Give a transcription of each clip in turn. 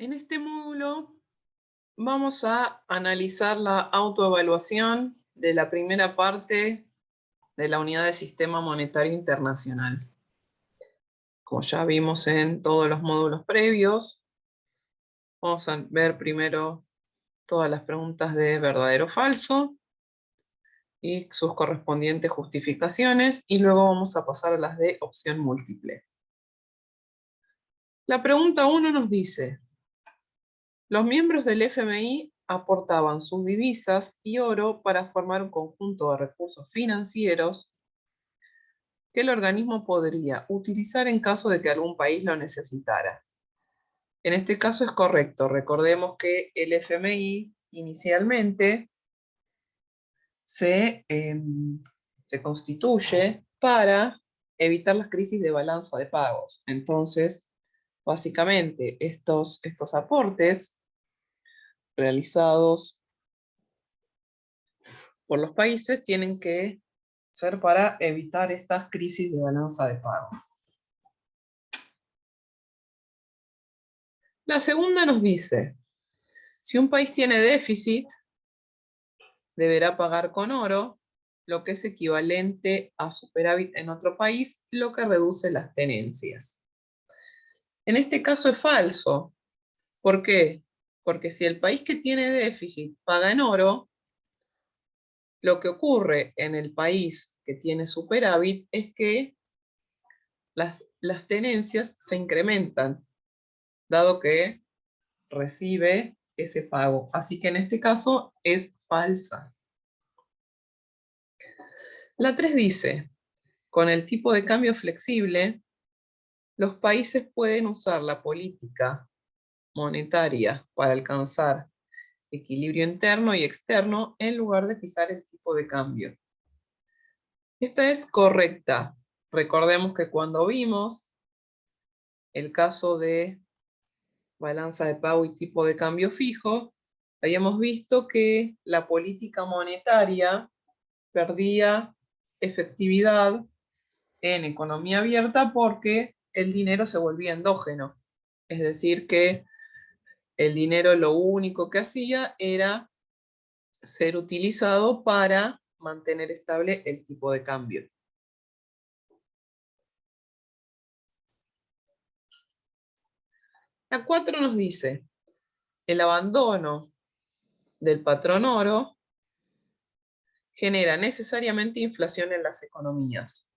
En este módulo vamos a analizar la autoevaluación de la primera parte de la unidad de Sistema Monetario Internacional. Como ya vimos en todos los módulos previos, vamos a ver primero todas las preguntas de verdadero o falso y sus correspondientes justificaciones, y luego vamos a pasar a las de opción múltiple. La pregunta 1 nos dice: los miembros del FMI aportaban sus divisas y oro para formar un conjunto de recursos financieros que el organismo podría utilizar en caso de que algún país lo necesitara. En este caso es correcto. Recordemos que el FMI inicialmente se constituye para evitar las crisis de balanza de pagos. Entonces, básicamente, estos aportes realizados por los países tienen que ser para evitar estas crisis de balanza de pago. La segunda nos dice: si un país tiene déficit, deberá pagar con oro, lo que es equivalente a superávit en otro país, lo que reduce las tenencias. En este caso es falso. ¿Por qué? Porque si el país que tiene déficit paga en oro, lo que ocurre en el país que tiene superávit es que las tenencias se incrementan, dado que recibe ese pago. Así que en este caso es falsa. La 3 dice: con el tipo de cambio flexible, los países pueden usar la política monetaria para alcanzar equilibrio interno y externo en lugar de fijar el tipo de cambio. Esta es correcta. Recordemos que cuando vimos el caso de balanza de pago y tipo de cambio fijo, habíamos visto que la política monetaria perdía efectividad en economía abierta porque el dinero se volvía endógeno. Es decir, que el dinero lo único que hacía era ser utilizado para mantener estable el tipo de cambio. La 4 nos dice: el abandono del patrón oro genera necesariamente inflación en las economías.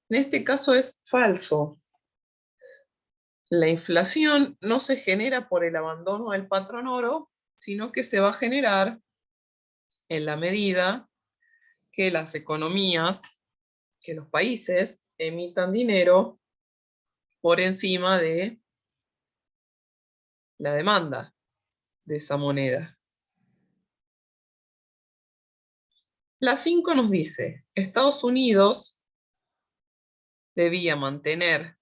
En este caso es falso. La inflación no se genera por el abandono del patrón oro, sino que se va a generar en la medida que las economías, que los países emitan dinero por encima de la demanda de esa moneda. La 5 nos dice: Estados Unidos debía mantener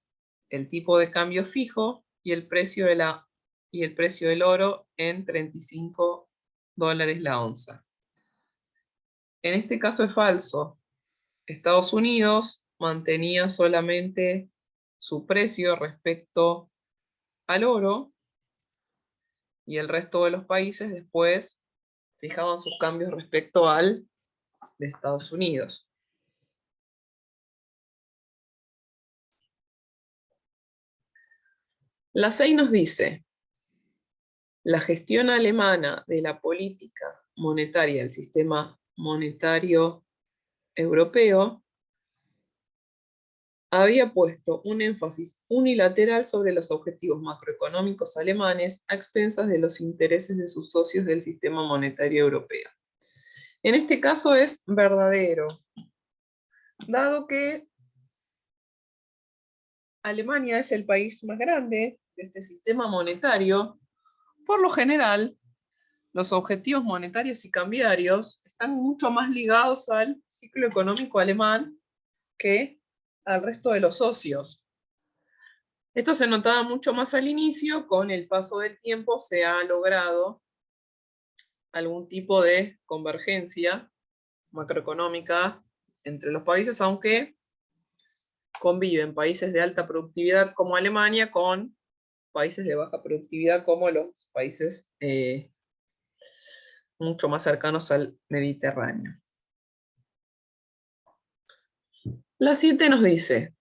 el tipo de cambio fijo y el precio del oro en $35 la onza. En este caso es falso. Estados Unidos mantenía solamente su precio respecto al oro y el resto de los países después fijaban sus cambios respecto al de Estados Unidos. La 6 nos dice: la gestión alemana de la política monetaria del sistema monetario europeo había puesto un énfasis unilateral sobre los objetivos macroeconómicos alemanes a expensas de los intereses de sus socios del sistema monetario europeo. En este caso es verdadero, dado que Alemania es el país más grande de este sistema monetario. Por lo general, los objetivos monetarios y cambiarios están mucho más ligados al ciclo económico alemán que al resto de los socios. Esto se notaba mucho más al inicio. Con el paso del tiempo se ha logrado algún tipo de convergencia macroeconómica entre los países, aunque conviven países de alta productividad como Alemania con países de baja productividad como los países mucho más cercanos al Mediterráneo. La 7 nos dice,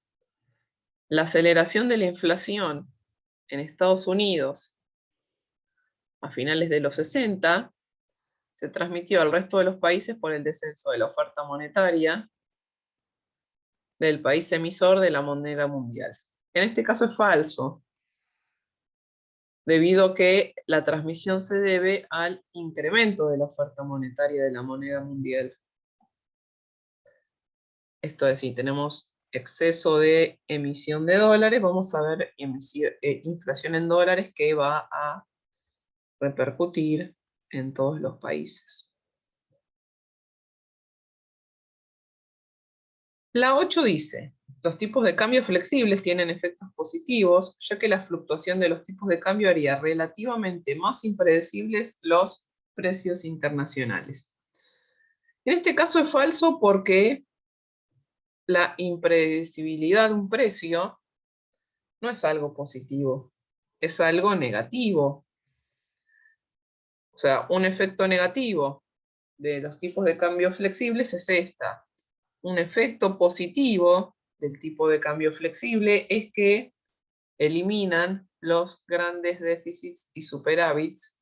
la aceleración de la inflación en Estados Unidos a finales de los 60 se transmitió al resto de los países por el descenso de la oferta monetaria del país emisor de la moneda mundial. En este caso es falso, debido a que la transmisión se debe al incremento de la oferta monetaria de la moneda mundial. Esto es, si tenemos exceso de emisión de dólares, vamos a ver inflación en dólares que va a repercutir en todos los países. La 8 dice, los tipos de cambio flexibles tienen efectos positivos, ya que la fluctuación de los tipos de cambio haría relativamente más impredecibles los precios internacionales. En este caso es falso porque la impredecibilidad de un precio no es algo positivo, es algo negativo. O sea, un efecto negativo de los tipos de cambio flexibles es esta. Un efecto positivo del tipo de cambio flexible es que eliminan los grandes déficits y superávits,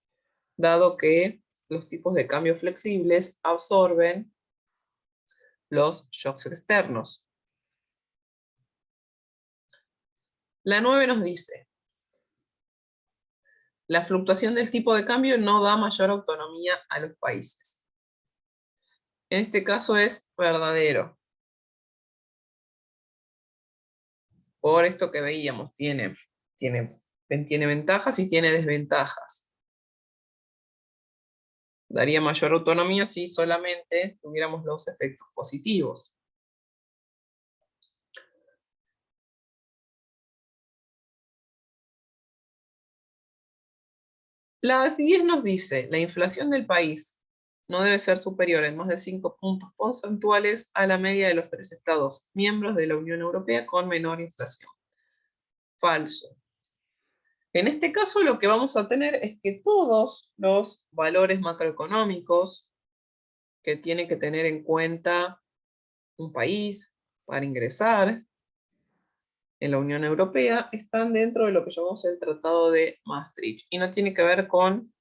dado que los tipos de cambio flexibles absorben los shocks externos. La 9 nos dice, la fluctuación del tipo de cambio no da mayor autonomía a los países. En este caso es verdadero. Por esto que veíamos, tiene ventajas y tiene desventajas. Daría mayor autonomía si solamente tuviéramos los efectos positivos. La 10 nos dice, la inflación del país no debe ser superior en más de 5 puntos porcentuales a la media de los 3 estados miembros de la Unión Europea con menor inflación. Falso. En este caso lo que vamos a tener es que todos los valores macroeconómicos que tiene que tener en cuenta un país para ingresar en la Unión Europea están dentro de lo que llamamos el Tratado de Maastricht y no tiene que ver con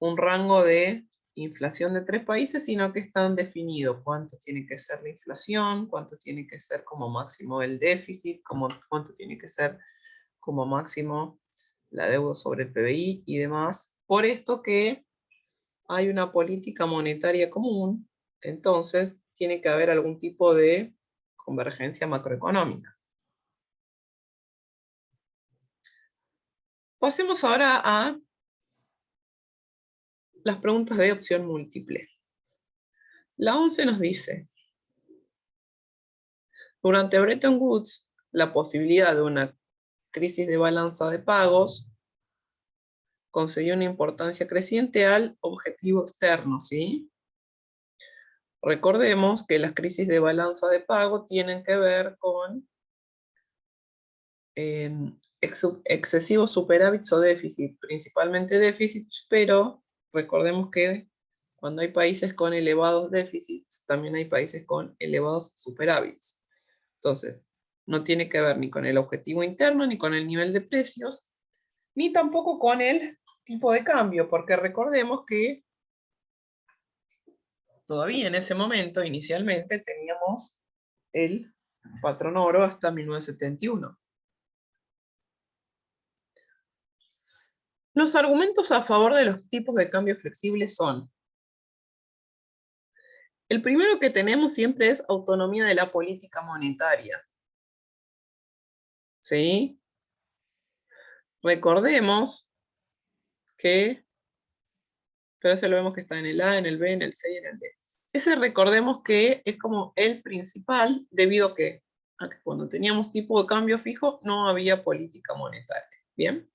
un rango de inflación de 3 países, sino que están definidos cuánto tiene que ser la inflación, cuánto tiene que ser como máximo el déficit, cuánto tiene que ser como máximo la deuda sobre el PBI y demás. Por esto que hay una política monetaria común, entonces tiene que haber algún tipo de convergencia macroeconómica. Pasemos ahora a las preguntas de opción múltiple. La 11 nos dice, durante Bretton Woods, la posibilidad de una crisis de balanza de pagos concedió una importancia creciente al objetivo externo, ¿sí? Recordemos que las crisis de balanza de pago tienen que ver con excesivos superávits o déficit, principalmente déficit, pero recordemos que cuando hay países con elevados déficits, también hay países con elevados superávits. Entonces, no tiene que ver ni con el objetivo interno, ni con el nivel de precios, ni tampoco con el tipo de cambio, porque recordemos que todavía en ese momento, inicialmente, teníamos el patrón oro hasta 1971. Los argumentos a favor de los tipos de cambio flexibles son: el primero que tenemos siempre es autonomía de la política monetaria. ¿Sí? Recordemos que, pero ese lo vemos que está en el A, en el B, en el C y en el D. Ese recordemos que es como el principal, debido a que cuando teníamos tipo de cambio fijo no había política monetaria. ¿Bien?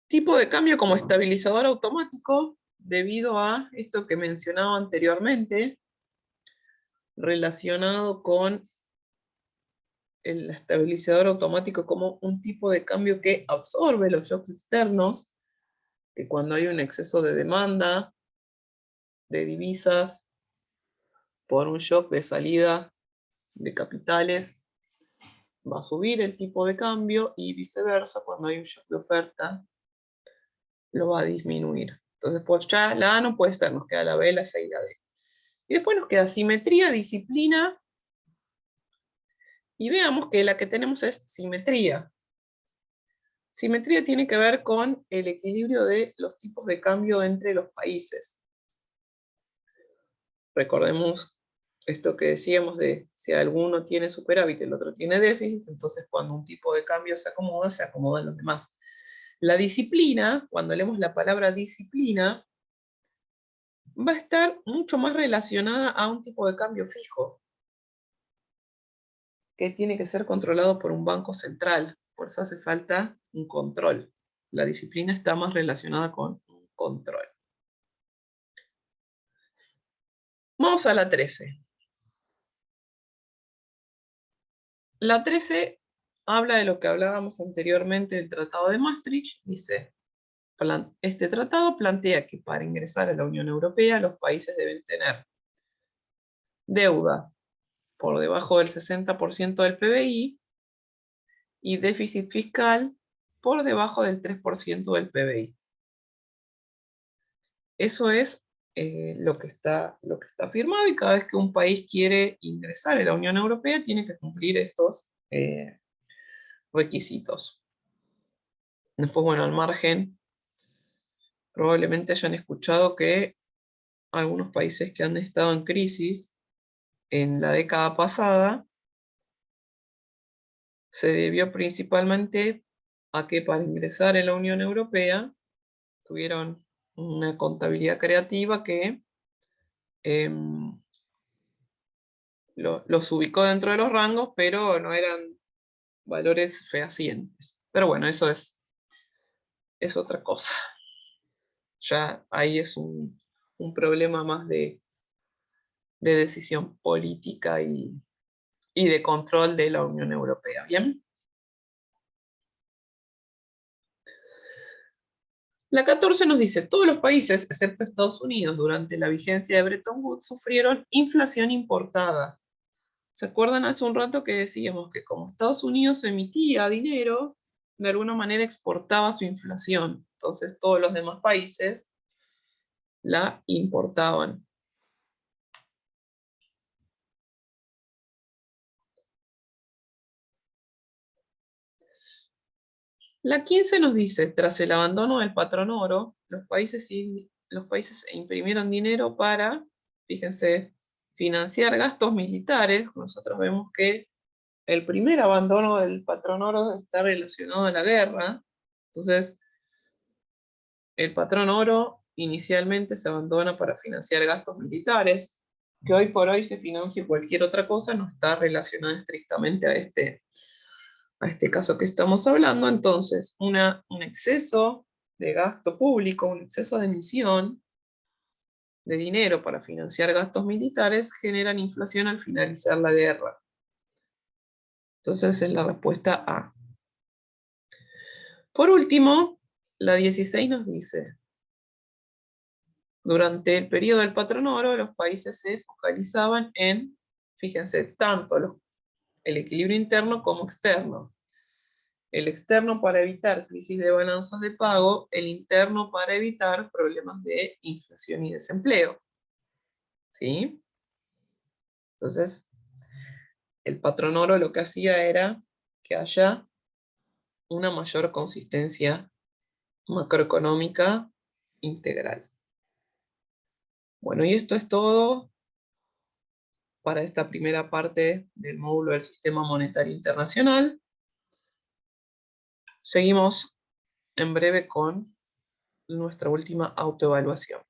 Tipo de cambio como estabilizador automático, debido a esto que mencionaba anteriormente, relacionado con el estabilizador automático como un tipo de cambio que absorbe los shocks externos, que cuando hay un exceso de demanda de divisas por un shock de salida de capitales, va a subir el tipo de cambio, y viceversa, cuando hay un shock de oferta, lo va a disminuir. Entonces, pues ya la A no puede ser, nos queda la B, la C y la D. Y después nos queda simetría, disciplina, y veamos que la que tenemos es simetría. Simetría tiene que ver con el equilibrio de los tipos de cambio entre los países. Recordemos esto que decíamos de si alguno tiene superávit y el otro tiene déficit, entonces cuando un tipo de cambio se acomodan los demás. La disciplina, cuando leemos la palabra disciplina, va a estar mucho más relacionada a un tipo de cambio fijo, que tiene que ser controlado por un banco central. Por eso hace falta un control. La disciplina está más relacionada con un control. Vamos a la 13. La 13 habla de lo que hablábamos anteriormente del Tratado de Maastricht. Dice, este tratado plantea que para ingresar a la Unión Europea los países deben tener deuda por debajo del 60% del PBI y déficit fiscal por debajo del 3% del PBI. Eso es lo que está firmado, y cada vez que un país quiere ingresar a la Unión Europea tiene que cumplir estos requisitos. Después, bueno, al margen, probablemente hayan escuchado que algunos países que han estado en crisis en la década pasada se debió principalmente a que para ingresar en la Unión Europea tuvieron una contabilidad creativa que los ubicó dentro de los rangos, pero no eran valores fehacientes. Pero bueno, eso es otra cosa. Ya ahí es un problema más de decisión política y de control de la Unión Europea. ¿Bien? La 14 nos dice, todos los países, excepto Estados Unidos, durante la vigencia de Bretton Woods, sufrieron inflación importada. ¿Se acuerdan hace un rato que decíamos que como Estados Unidos emitía dinero, de alguna manera exportaba su inflación? Entonces todos los demás países la importaban. La 15 nos dice, tras el abandono del patrón oro, los países imprimieron dinero para, fíjense, financiar gastos militares. Nosotros vemos que el primer abandono del patrón oro está relacionado a la guerra. Entonces, el patrón oro inicialmente se abandona para financiar gastos militares. Que hoy por hoy se financie cualquier otra cosa no está relacionada estrictamente a este caso que estamos hablando. Entonces, un exceso de gasto público, un exceso de emisión de dinero para financiar gastos militares generan inflación al finalizar la guerra. Entonces es la respuesta A. Por último, la 16 nos dice, durante el periodo del patrón oro, los países se focalizaban en, fíjense, tanto el equilibrio interno como externo. El externo para evitar crisis de balanzas de pago, el interno para evitar problemas de inflación y desempleo. ¿Sí? Entonces, el patrón oro lo que hacía era que haya una mayor consistencia macroeconómica integral. Bueno, y esto es todo para esta primera parte del módulo del Sistema Monetario Internacional. Seguimos en breve con nuestra última autoevaluación.